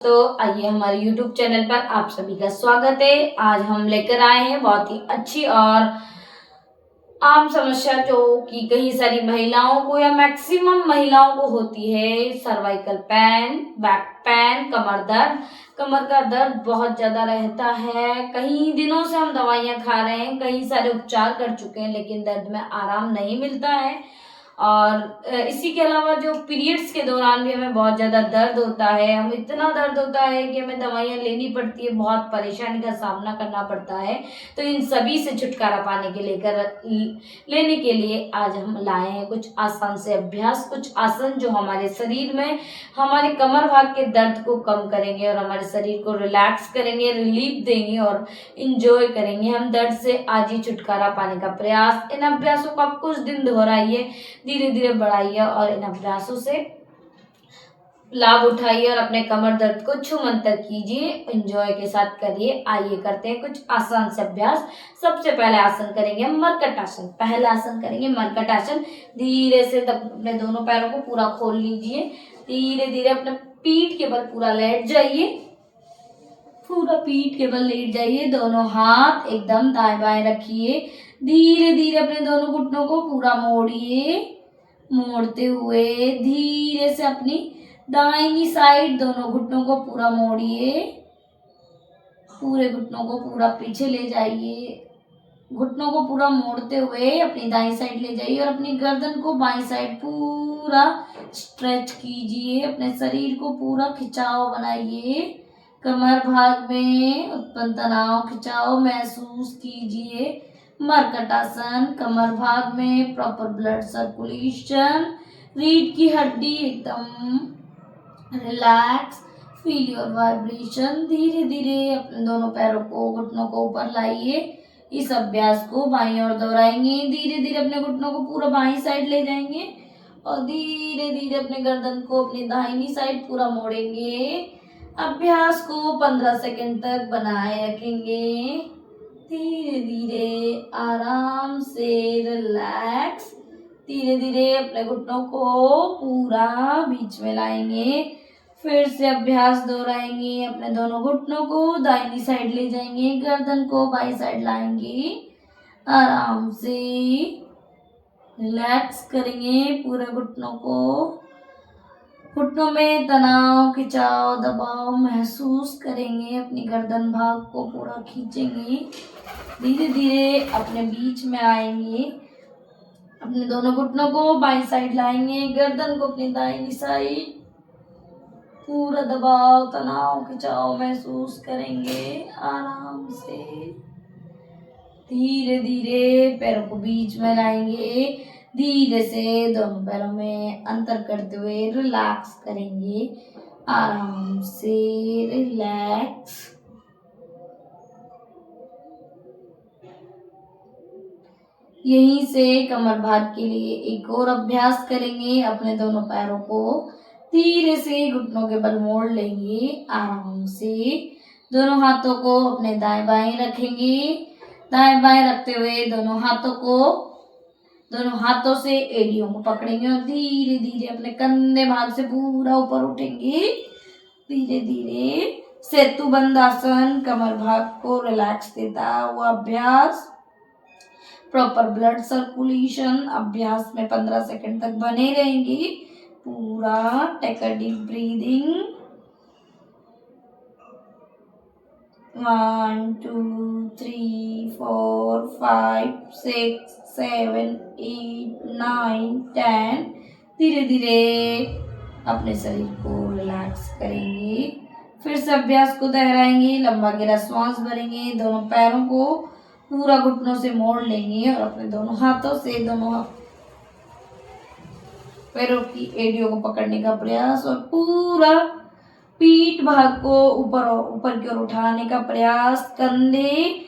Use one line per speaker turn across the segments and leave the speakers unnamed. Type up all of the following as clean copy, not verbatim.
तो आइए हमारे YouTube चैनल पर आप सभी का स्वागत है। आज हम लेकर आए हैं बहुत ही अच्छी और आम समस्या जो कि कई सारी महिलाओं को या मैक्सिमम महिलाओं को होती है, सर्वाइकल पेन, बैक पेन, कमर दर्द। कमर का दर्द बहुत ज्यादा रहता है, कई दिनों से हम दवाइयां खा रहे हैं, कई सारे उपचार कर चुके हैं, लेकिन दर्द में आराम नहीं मिलता है। और इसी के अलावा जो पीरियड्स के दौरान भी हमें बहुत ज़्यादा दर्द होता है, हम इतना दर्द होता है कि हमें दवाइयाँ लेनी पड़ती है, बहुत परेशानी का सामना करना पड़ता है। तो इन सभी से छुटकारा पाने के लेने के लिए आज हम लाए हैं कुछ आसान से अभ्यास, कुछ आसन जो हमारे शरीर में हमारे कमर भाग के दर्द को कम करेंगे और हमारे शरीर को रिलैक्स करेंगे, रिलीफ देंगे और इंजॉय करेंगे। हम दर्द से आज ही छुटकारा पाने का प्रयास, इन अभ्यासों को आप कुछ दिन दोहराइए, धीरे धीरे बढ़ाइए और इन अभ्यासों से लाभ उठाइए और अपने कमर दर्द को छू मंतर कीजिए, एंजॉय के साथ करिए। आइए करते हैं कुछ आसान से अभ्यास। सबसे पहले आसन करेंगे हम मरकट आसन। पहला आसन करेंगे मरकट आसन। धीरे से अपने दोनों पैरों को पूरा खोल लीजिए, धीरे धीरे अपने पीठ के बल पूरा लेट जाइए, पूरा पीठ के बल लेट जाइए। दोनों हाथ एकदम दाएं बाएं रखिए, धीरे धीरे अपने दोनों घुटनों को पूरा मोड़िए, मोड़ते हुए धीरे से अपनी दाहिनी साइड दोनों घुटनों को पूरा मोड़िए, पूरे घुटनों को पूरा पीछे ले जाइए, घुटनों को पूरा मोड़ते हुए अपनी दाईं साइड ले जाइए और अपनी गर्दन को बाईं साइड पूरा स्ट्रेच कीजिए, अपने शरीर को पूरा खिंचाव बनाइए। कमर भाग में उत्पन्न तनाव खिंचाव महसूस कीजिए। मरकट आसन, कमर भाग में प्रॉपर ब्लड सर्कुलेशन, रीढ़ की हड्डी एकदम रिलैक्स, फील योर वाइब्रेशन। धीरे धीरे अपने दोनों पैरों को घुटनों को ऊपर लाइए। इस अभ्यास को बाईं ओर दोहराएंगे, धीरे धीरे अपने घुटनों को पूरा बाईं साइड ले जाएंगे और धीरे धीरे अपने गर्दन को अपनी दाहिनी साइड पूरा मोड़ेंगे। अभ्यास को 15 सेकंड तक बनाए रखेंगे। धीरे धीरे आराम से रिलैक्स, धीरे धीरे अपने घुटनों को पूरा बीच में लाएंगे। फिर से अभ्यास दोहराएंगे, अपने दोनों घुटनों को दाहिनी साइड ले जाएंगे, गर्दन को बाईं साइड लाएंगे, आराम से रिलैक्स करेंगे पूरे घुटनों को। घुटनों में तनाव खिंचाव दबाव महसूस करेंगे, अपनी गर्दन भाग को पूरा खींचेंगे, धीरे धीरे अपने बीच में आएंगे, अपने दोनों घुटनों को बाईं साइड लाएंगे, गर्दन को अपनी दाहिनी साइड, पूरा दबाव तनाव खिंचाव महसूस करेंगे। आराम से धीरे धीरे पैरों को बीच में लाएंगे, धीरे से दोनों पैरों में अंतर करते हुए रिलैक्स करेंगे। आराम से रिलैक्स। यहीं से कमर भाग के लिए एक और अभ्यास करेंगे। अपने दोनों पैरों को धीरे से घुटनों के बल मोड़ लेंगे, आराम से दोनों हाथों को अपने दाएं बाएं रखेंगे, दाएं बाएं रखते हुए दोनों हाथों से एड़ियों को पकड़ेंगे और धीरे धीरे अपने कंधे भाग से पूरा ऊपर उठेंगे। धीरे धीरे सेतु बंद आसन, कमर भाग को रिलैक्स देता हुआ अभ्यास, प्रॉपर ब्लड सर्कुलेशन। अभ्यास में 15 सेकंड तक बने रहेंगे। पूरा टेक अ डीप ब्रीदिंग। 1 2 3 4 5 6 7 8 9 10। धीरे धीरे अपने शरीर को रिलैक्स करेंगे। फिर से अभ्यास को दोहराएंगे, लंबा गहरा श्वास भरेंगे, दोनों पैरों को पूरा घुटनों से मोड़ लेंगे और अपने दोनों हाथों से दोनों पैरों की एड़ियों को पकड़ने का प्रयास और पूरा पीठ भाग को ऊपर की ओर उठाने का प्रयास। कंधे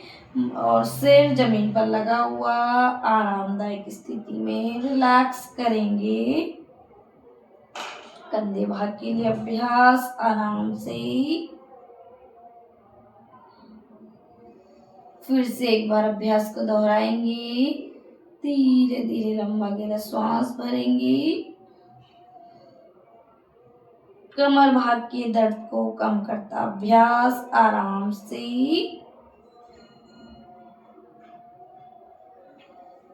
और सिर जमीन पर लगा हुआ आरामदायक स्थिति में रिलैक्स करेंगे। कंधे भाग के लिए अभ्यास आराम से। फिर से एक बार अभ्यास को दोहराएंगे, धीरे धीरे लंबा गहरा श्वास भरेंगे, कमर भाग के दर्द को कम करता अभ्यास। आराम से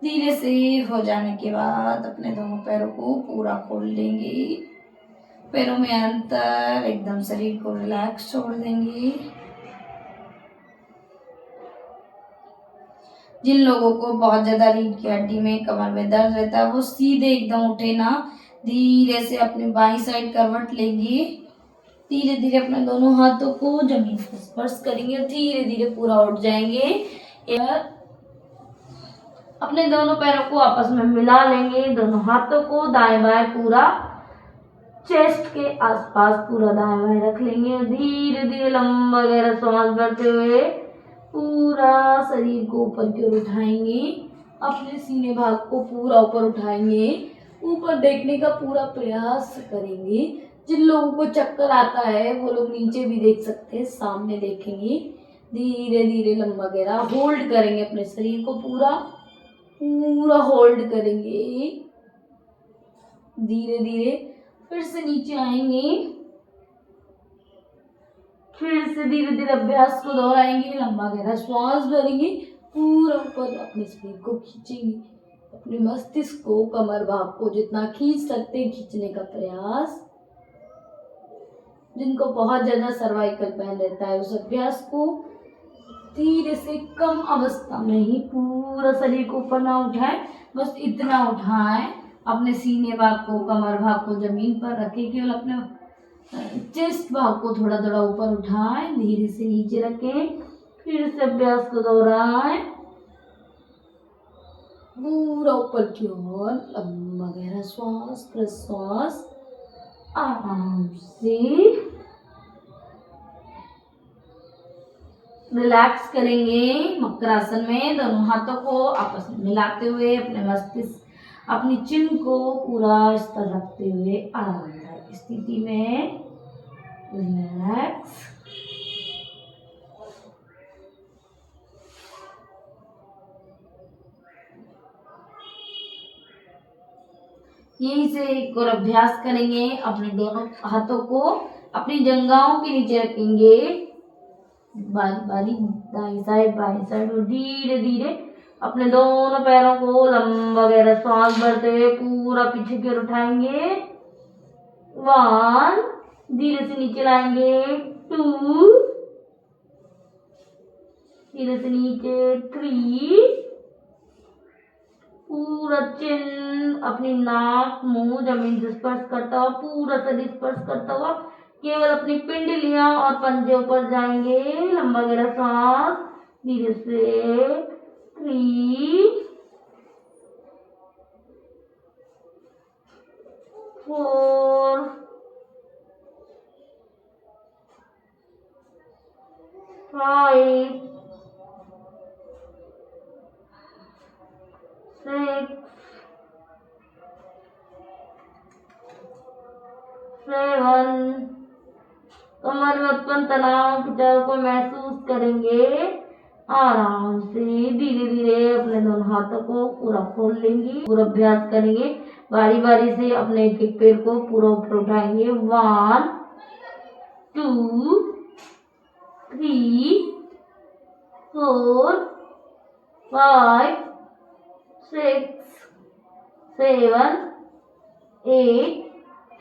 धीरे से हो जाने के बाद अपने दोनों पैरों को पूरा खोल लेंगे। पैरों में अंतर, एकदम शरीर को रिलैक्स छोड़ देंगे। जिन लोगों को बहुत ज्यादा रीढ़ की हड्डी में, कमर में दर्द रहता है, वो सीधे एकदम उठे ना, धीरे से अपनी बाईं साइड करवट लेंगे। धीरे धीरे अपने दोनों हाथों को जमीन पर स्पर्श करेंगे, धीरे धीरे पूरा उठ जाएंगे। अपने दोनों पैरों को आपस में मिला लेंगे। दोनों हाथों को दाएं बाएं पूरा चेस्ट के आसपास पूरा दाएं बाएं रख लेंगे और धीरे धीरे लंबा गहरा सांस भरते हुए पूरा शरीर को ऊपर की ओर उठाएंगे। अपने सीने भाग को पूरा ऊपर उठाएंगे, ऊपर देखने का पूरा प्रयास करेंगे। जिन लोगों को चक्कर आता है वो लोग नीचे भी देख सकते हैं, सामने देखेंगे। धीरे धीरे लंबा गहरा होल्ड करेंगे, अपने शरीर को पूरा पूरा होल्ड करेंगे। धीरे धीरे फिर से नीचे आएंगे, फिर से धीरे धीरे अभ्यास को दोहराएंगे। लंबा गहरा श्वास भरेंगे, पूरा ऊपर अपने शरीर को खींचेंगे। अपने मस्तिष्क को, कमर भाग को जितना खींच सकते हैं खींचने का प्रयास। जिनको बहुत ज्यादा सर्वाइकल पेन रहता है उस अभ्यास को धीरे से कम अवस्था में ही पूरा शरीर को ऊपर ना उठाए, बस इतना उठाए अपने सीने भाग को, कमर भाग को जमीन पर रखें। केवल अपने चेस्ट भाग को थोड़ा थोड़ा ऊपर उठाएं, धीरे से नीचे रखें। फिर से अभ्यास को दोहराएं, पूरा ऊपर की ओर लंबा गहरा श्वास प्रश्वास। आराम से रिलैक्स करेंगे। मकरासन में दोनों हाथों को आपस में मिलाते हुए अपने मस्तिष्क, अपनी चिन को पूरा इस पर रखते हुए आरामदायक स्थिति में रिलैक्स। यहीं से एक और अभ्यास करेंगे। अपने दोनों हाथों को अपनी जंघाओं के नीचे रखेंगे, बारी बारी दाईं साइड बाईं साइड, और धीरे धीरे अपने दोनों पैरों को लंबा गहरा सांस भरते हुए पूरा पीछे की ओर उठाएंगे। 1, धीरे से नीचे लाएंगे। 2, धीरे से नीचे। 3, पूरा चिन, अपनी नाक मुंह जमीन से स्पर्श करता हुआ, पूरा शरीर स्पर्श करता हुआ केवल अपनी पिंडलियां और पंजे ऊपर जाएंगे। लंबा गहरा सांस, धीरे से। 3, 4, 5, 6, 7। कमर में उत्पन्न तनाव खिंचाव को महसूस करेंगे। आराम से धीरे धीरे अपने दोनों हाथों को पूरा खोल लेंगे। पूरा अभ्यास करेंगे। बारी बारी से अपने एक एक पैर को पूरा ऊपर उठाएंगे। 1, 2, 3, 4, 5, 6, 7, 8,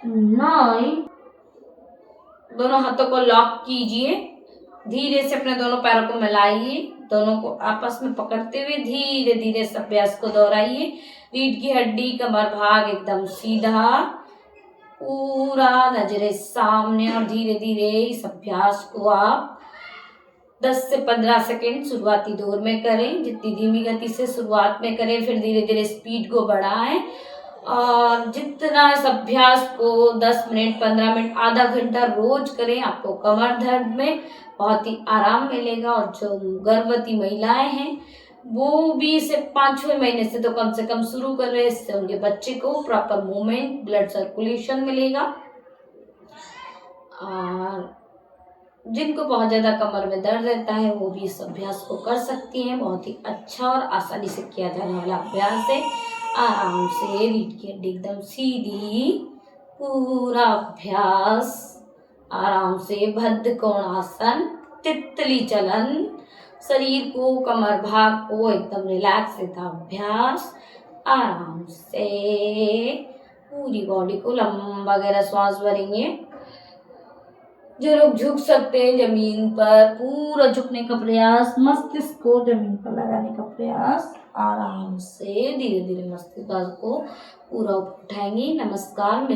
9। दोनों हाथों को लॉक कीजिए। धीरे से अपने दोनों पैरों को मिलाइए, दोनों को आपस में पकड़ते हुए धीरे धीरे इस अभ्यास को दोहराइए। रीढ़ की हड्डी, कमर भाग एकदम सीधा, पूरा नजरें सामने, और धीरे धीरे इस अभ्यास को आप 10 से 15 सेकंड शुरुआती दौर में करें। जितनी धीमी गति से शुरुआत में करें, फिर धीरे धीरे स्पीड को बढ़ाएं। और जितना इस अभ्यास को 10 मिनट, 15 मिनट, आधा घंटा रोज करें, आपको कमर दर्द में बहुत ही आराम मिलेगा। और जो गर्भवती महिलाएं हैं वो भी इसे 5वें महीने से तो कम से कम शुरू कर रहे हैं। इससे उनके बच्चे को प्रॉपर मूवमेंट, ब्लड सर्कुलेशन मिलेगा। और जिनको बहुत ज़्यादा कमर में दर्द रहता है वो भी इस अभ्यास को कर सकती हैं। बहुत ही अच्छा और आसानी से किया जाने वाला अभ्यास है। आराम से रीढ़ की हड्डी एकदम सीधी, पूरा अभ्यास आराम से भद्र कोणासन, तितली चलन, शरीर को कमर भाग को एकदम रिलैक्स रहता अभ्यास। आराम से पूरी बॉडी को लंबा गहरा श्वास भरेंगे। जो लोग झुक सकते हैं जमीन पर पूरा झुकने का प्रयास, मस्तिष्क को जमीन पर लगाने का प्रयास। आराम से धीरे धीरे मस्तिष्क को पूरा उठाएंगे। नमस्कार।